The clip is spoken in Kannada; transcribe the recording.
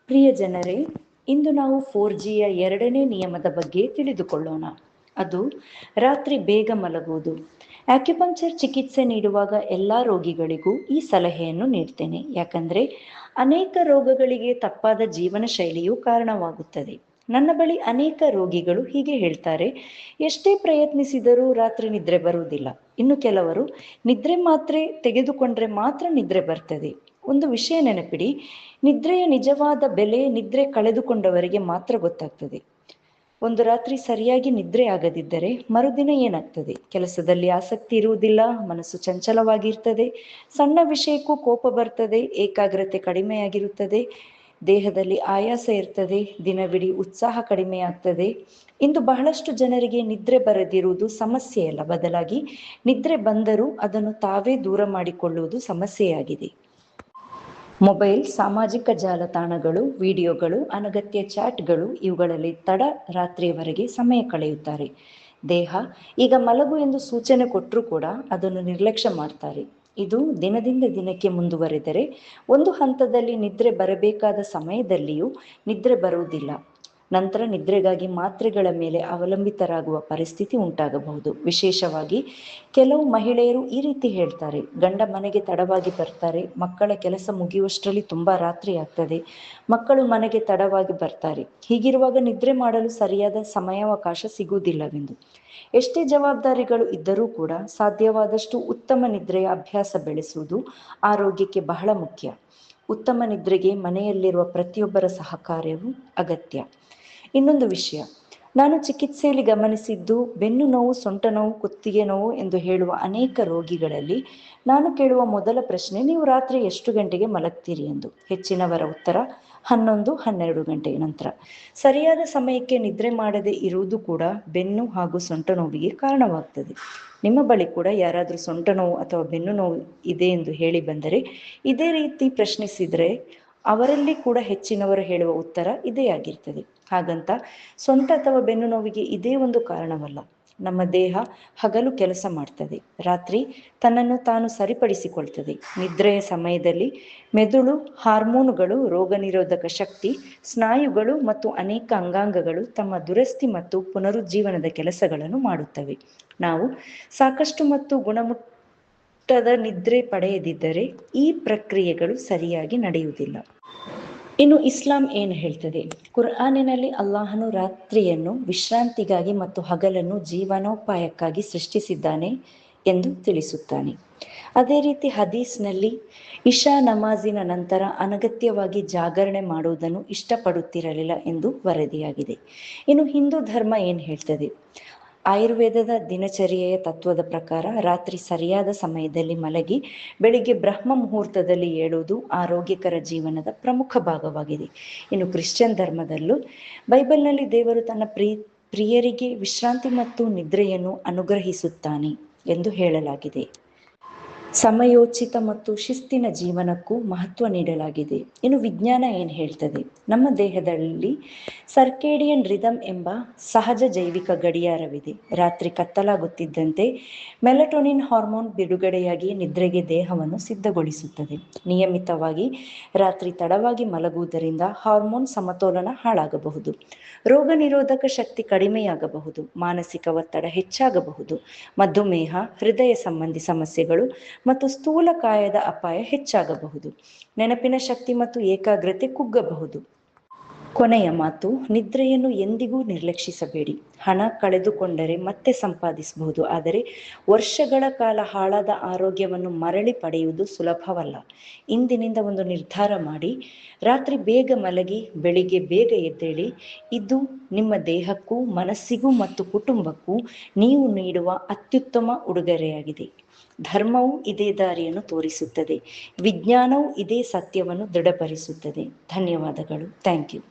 ಪ್ರಿಯ ಜನರೇ, ಇಂದು ನಾವು 4Gಯ ಎರಡನೇ ನಿಯಮದ ಬಗ್ಗೆ ತಿಳಿದುಕೊಳ್ಳೋಣ. ಅದು ರಾತ್ರಿ ಬೇಗ ಮಲಗುವುದು. ಆಕ್ಯುಪಂಕ್ಚರ್ ಚಿಕಿತ್ಸೆ ನೀಡುವಾಗ ಎಲ್ಲ ರೋಗಿಗಳಿಗೂ ಈ ಸಲಹೆಯನ್ನು ನೀಡ್ತೇನೆ. ಯಾಕಂದ್ರೆ ಅನೇಕ ರೋಗಗಳಿಗೆ ತಪ್ಪಾದ ಜೀವನ ಶೈಲಿಯು ಕಾರಣವಾಗುತ್ತದೆ. ನನ್ನ ಬಳಿ ಅನೇಕ ರೋಗಿಗಳು ಹೀಗೆ ಹೇಳ್ತಾರೆ, ಎಷ್ಟೇ ಪ್ರಯತ್ನಿಸಿದರೂ ರಾತ್ರಿ ನಿದ್ರೆ ಬರುವುದಿಲ್ಲ. ಇನ್ನು ಕೆಲವರು ನಿದ್ರೆ ಮಾತ್ರೆ ತೆಗೆದುಕೊಂಡ್ರೆ ಮಾತ್ರ ನಿದ್ರೆ ಬರ್ತದೆ. ಒಂದು ವಿಷಯ ನೆನಪಿಡಿ, ನಿದ್ರೆಯ ನಿಜವಾದ ಬೆಲೆ ನಿದ್ರೆ ಕಳೆದುಕೊಂಡವರಿಗೆ ಮಾತ್ರ ಗೊತ್ತಾಗ್ತದೆ. ಒಂದು ರಾತ್ರಿ ಸರಿಯಾಗಿ ನಿದ್ರೆ ಆಗದಿದ್ದರೆ ಮರುದಿನ ಏನಾಗ್ತದೆ? ಕೆಲಸದಲ್ಲಿ ಆಸಕ್ತಿ ಇರುವುದಿಲ್ಲ, ಮನಸ್ಸು ಚಂಚಲವಾಗಿರ್ತದೆ, ಸಣ್ಣ ವಿಷಯಕ್ಕೂ ಕೋಪ ಬರ್ತದೆ, ಏಕಾಗ್ರತೆ ಕಡಿಮೆಯಾಗಿರುತ್ತದೆ, ದೇಹದಲ್ಲಿ ಆಯಾಸ ಇರ್ತದೆ, ದಿನವಿಡೀ ಉತ್ಸಾಹ ಕಡಿಮೆಯಾಗ್ತದೆ. ಇಂದು ಬಹಳಷ್ಟು ಜನರಿಗೆ ನಿದ್ರೆ ಬರದಿರುವುದು ಸಮಸ್ಯೆಯಲ್ಲ, ಬದಲಾಗಿ ನಿದ್ರೆ ಬಂದರೂ ಅದನ್ನು ತಾವೇ ದೂರ ಮಾಡಿಕೊಳ್ಳುವುದು ಸಮಸ್ಯೆಯಾಗಿದೆ. ಮೊಬೈಲ್, ಸಾಮಾಜಿಕ ಜಾಲತಾಣಗಳು, ವಿಡಿಯೋಗಳು, ಅನಗತ್ಯ ಚಾಟ್ಗಳು, ಇವುಗಳಲ್ಲಿ ತಡ ರಾತ್ರಿಯವರೆಗೆ ಸಮಯ ಕಳೆಯುತ್ತಾರೆ. ದೇಹ ಈಗ ಮಲಗು ಎಂದು ಸೂಚನೆ ಕೊಟ್ಟರೂ ಕೂಡ ಅದನ್ನು ನಿರ್ಲಕ್ಷ್ಯ ಮಾಡ್ತಾರೆ. ಇದು ದಿನದಿಂದ ದಿನಕ್ಕೆ ಮುಂದುವರೆದರೆ ಒಂದು ಹಂತದಲ್ಲಿ ನಿದ್ರೆ ಬರಬೇಕಾದ ಸಮಯದಲ್ಲಿಯೂ ನಿದ್ರೆ ಬರುವುದಿಲ್ಲ. ನಂತರ ನಿದ್ರೆಗಾಗಿ ಮಾತ್ರೆಗಳ ಮೇಲೆ ಅವಲಂಬಿತರಾಗುವ ಪರಿಸ್ಥಿತಿ ಉಂಟಾಗಬಹುದು. ವಿಶೇಷವಾಗಿ ಕೆಲವು ಮಹಿಳೆಯರು ಈ ರೀತಿ ಹೇಳ್ತಾರೆ, ಗಂಡ ಮನೆಗೆ ತಡವಾಗಿ ಬರ್ತಾರೆ, ಮಕ್ಕಳ ಕೆಲಸ ಮುಗಿಯುವಷ್ಟರಲ್ಲಿ ತುಂಬಾ ರಾತ್ರಿ ಆಗ್ತದೆ, ಮಕ್ಕಳು ಮನೆಗೆ ತಡವಾಗಿ ಬರ್ತಾರೆ, ಹೀಗಿರುವಾಗ ನಿದ್ರೆ ಮಾಡಲು ಸರಿಯಾದ ಸಮಯಾವಕಾಶ ಸಿಗುವುದಿಲ್ಲವೆಂದು. ಎಷ್ಟೇ ಜವಾಬ್ದಾರಿಗಳು ಇದ್ದರೂ ಕೂಡ ಸಾಧ್ಯವಾದಷ್ಟು ಉತ್ತಮ ನಿದ್ರೆಯ ಅಭ್ಯಾಸ ಬೆಳೆಸುವುದು ಆರೋಗ್ಯಕ್ಕೆ ಬಹಳ ಮುಖ್ಯ. ಉತ್ತಮ ನಿದ್ರೆಗೆ ಮನೆಯಲ್ಲಿರುವ ಪ್ರತಿಯೊಬ್ಬರ ಸಹಕಾರ್ಯವೂ ಅಗತ್ಯ. ಇನ್ನೊಂದು ವಿಷಯ, ನಾನು ಚಿಕಿತ್ಸೆಯಲ್ಲಿ ಗಮನಿಸಿದ್ದು, ಬೆನ್ನು ನೋವು, ಸೊಂಟ ನೋವು, ಕುತ್ತಿಗೆ ನೋವು ಎಂದು ಹೇಳುವ ಅನೇಕ ರೋಗಿಗಳಲ್ಲಿ ನಾನು ಕೇಳುವ ಮೊದಲ ಪ್ರಶ್ನೆ, ನೀವು ರಾತ್ರಿ ಎಷ್ಟು ಗಂಟೆಗೆ ಮಲಗ್ತೀರಿ ಎಂದು. ಹೆಚ್ಚಿನವರ ಉತ್ತರ 11-12 ಗಂಟೆಯ ನಂತರ. ಸರಿಯಾದ ಸಮಯಕ್ಕೆ ನಿದ್ರೆ ಮಾಡದೆ ಇರುವುದು ಕೂಡ ಬೆನ್ನು ಹಾಗೂ ಸೊಂಟ ನೋವಿಗೆ ಕಾರಣವಾಗ್ತದೆ. ನಿಮ್ಮ ಬಳಿ ಕೂಡ ಯಾರಾದರೂ ಸೊಂಟ ನೋವು ಅಥವಾ ಬೆನ್ನು ನೋವು ಇದೆ ಎಂದು ಹೇಳಿ ಬಂದರೆ ಇದೇ ರೀತಿ ಪ್ರಶ್ನಿಸಿದರೆ ಅವರಲ್ಲಿ ಕೂಡ ಹೆಚ್ಚಿನವರು ಹೇಳುವ ಉತ್ತರ ಇದೇ ಆಗಿರ್ತದೆ. ಹಾಗಂತ ಸೊಂಟ ಅಥವಾ ಬೆನ್ನು ನೋವಿಗೆ ಇದೇ ಒಂದು ಕಾರಣವಲ್ಲ. ನಮ್ಮ ದೇಹ ಹಗಲು ಕೆಲಸ ಮಾಡ್ತದೆ, ರಾತ್ರಿ ತನ್ನನ್ನು ತಾನು ಸರಿಪಡಿಸಿಕೊಳ್ತದೆ. ನಿದ್ರೆಯ ಸಮಯದಲ್ಲಿ ಮೆದುಳು, ಹಾರ್ಮೋನುಗಳು, ರೋಗ ನಿರೋಧಕ ಶಕ್ತಿ, ಸ್ನಾಯುಗಳು ಮತ್ತು ಅನೇಕ ಅಂಗಾಂಗಗಳು ತಮ್ಮ ದುರಸ್ತಿ ಮತ್ತು ಪುನರುಜ್ಜೀವನದ ಕೆಲಸಗಳನ್ನು ಮಾಡುತ್ತವೆ. ನಾವು ಸಾಕಷ್ಟು ಮತ್ತು ಗುಣಮಟ್ಟದ ನಿದ್ರೆ ಪಡೆಯದಿದ್ದರೆ ಈ ಪ್ರಕ್ರಿಯೆಗಳು ಸರಿಯಾಗಿ ನಡೆಯುವುದಿಲ್ಲ. ಇನ್ನು ಇಸ್ಲಾಂ ಏನು ಹೇಳ್ತದೆ? ಕುರ್ಆನಿನಲ್ಲಿ ಅಲ್ಲಾಹನು ರಾತ್ರಿಯನ್ನು ವಿಶ್ರಾಂತಿಗಾಗಿ ಮತ್ತು ಹಗಲನ್ನು ಜೀವನೋಪಾಯಕ್ಕಾಗಿ ಸೃಷ್ಟಿಸಿದ್ದಾನೆ ಎಂದು ತಿಳಿಸುತ್ತಾನೆ. ಅದೇ ರೀತಿ ಹದೀಸ್ನಲ್ಲಿ ಇಶಾ ನಮಾಜಿನ ನಂತರ ಅನಗತ್ಯವಾಗಿ ಜಾಗರಣೆ ಮಾಡುವುದನ್ನು ಇಷ್ಟಪಡುತ್ತಿರಲಿಲ್ಲ ಎಂದು ವರದಿಯಾಗಿದೆ. ಇನ್ನು ಹಿಂದೂ ಧರ್ಮ ಏನು ಹೇಳ್ತದೆ? ಆಯುರ್ವೇದದ ದಿನಚರಿಯೆಯ ತತ್ವದ ಪ್ರಕಾರ ರಾತ್ರಿ ಸರಿಯಾದ ಸಮಯದಲ್ಲಿ ಮಲಗಿ ಬೆಳಿಗ್ಗೆ ಬ್ರಹ್ಮ ಮುಹೂರ್ತದಲ್ಲಿ ಏಳುವುದು ಆರೋಗ್ಯಕರ ಜೀವನದ ಪ್ರಮುಖ ಭಾಗವಾಗಿದೆ. ಇನ್ನು ಕ್ರಿಶ್ಚಿಯನ್ ಧರ್ಮದಲ್ಲೂ ಬೈಬಲ್ನಲ್ಲಿ ದೇವರು ತನ್ನ ಪ್ರಿಯರಿಗೆ ವಿಶ್ರಾಂತಿ ಮತ್ತು ನಿದ್ರೆಯನ್ನು ಅನುಗ್ರಹಿಸುತ್ತಾನೆ ಎಂದು ಹೇಳಲಾಗಿದೆ. ಸಮಯೋಚಿತ ಮತ್ತು ಶಿಸ್ತಿನ ಜೀವನಕ್ಕೂ ಮಹತ್ವ ನೀಡಲಾಗಿದೆ. ಇನ್ನು ವಿಜ್ಞಾನ ಏನು ಹೇಳ್ತದೆ? ನಮ್ಮ ದೇಹದಲ್ಲಿ ಸರ್ಕೇಡಿಯನ್ ರಿದಮ್ ಎಂಬ ಸಹಜ ಜೈವಿಕ ಗಡಿಯಾರವಿದೆ. ರಾತ್ರಿ ಕತ್ತಲಾಗುತ್ತಿದ್ದಂತೆ ಮೆಲಟೋನಿನ್ ಹಾರ್ಮೋನ್ ಬಿಡುಗಡೆಯಾಗಿ ನಿದ್ರೆಗೆ ದೇಹವನ್ನು ಸಿದ್ಧಗೊಳಿಸುತ್ತದೆ. ನಿಯಮಿತವಾಗಿ ರಾತ್ರಿ ತಡವಾಗಿ ಮಲಗುವುದರಿಂದ ಹಾರ್ಮೋನ್ ಸಮತೋಲನ ಹಾಳಾಗಬಹುದು, ರೋಗ ನಿರೋಧಕ ಶಕ್ತಿ ಕಡಿಮೆಯಾಗಬಹುದು, ಮಾನಸಿಕ ಒತ್ತಡ ಹೆಚ್ಚಾಗಬಹುದು, ಮಧುಮೇಹ, ಹೃದಯ ಸಂಬಂಧಿ ಸಮಸ್ಯೆಗಳು ಮತ್ತು ಸ್ಥೂಲಕಾಯದ ಅಪಾಯ ಹೆಚ್ಚಾಗಬಹುದು, ನೆನಪಿನ ಶಕ್ತಿ ಮತ್ತು ಏಕಾಗ್ರತೆ ಕುಗ್ಗಬಹುದು. ಕೊನೆಯ ಮಾತು, ನಿದ್ರೆಯನ್ನು ಎಂದಿಗೂ ನಿರ್ಲಕ್ಷಿಸಬೇಡಿ. ಹಣ ಕಳೆದುಕೊಂಡರೆ ಮತ್ತೆ ಸಂಪಾದಿಸಬಹುದು, ಆದರೆ ವರ್ಷಗಳ ಕಾಲ ಹಾಳಾದ ಆರೋಗ್ಯವನ್ನು ಮರಳಿ ಪಡೆಯುವುದು ಸುಲಭವಲ್ಲ. ಇಂದಿನಿಂದ ಒಂದು ನಿರ್ಧಾರ ಮಾಡಿ, ರಾತ್ರಿ ಬೇಗ ಮಲಗಿ ಬೆಳಿಗ್ಗೆ ಬೇಗ ಎದ್ದೇಳಿ. ಇದು ನಿಮ್ಮ ದೇಹಕ್ಕೂ, ಮನಸ್ಸಿಗೂ ಮತ್ತು ಕುಟುಂಬಕ್ಕೂ ನೀವು ನೀಡುವ ಅತ್ಯುತ್ತಮ ಉಡುಗೊರೆಯಾಗಿದೆ. ಧರ್ಮವು ಇದೇ ದಾರಿಯನ್ನು ತೋರಿಸುತ್ತದೆ, ವಿಜ್ಞಾನವು ಇದೇ ಸತ್ಯವನ್ನು ದೃಢಪಡಿಸುತ್ತದೆ. ಧನ್ಯವಾದಗಳು. Thank you.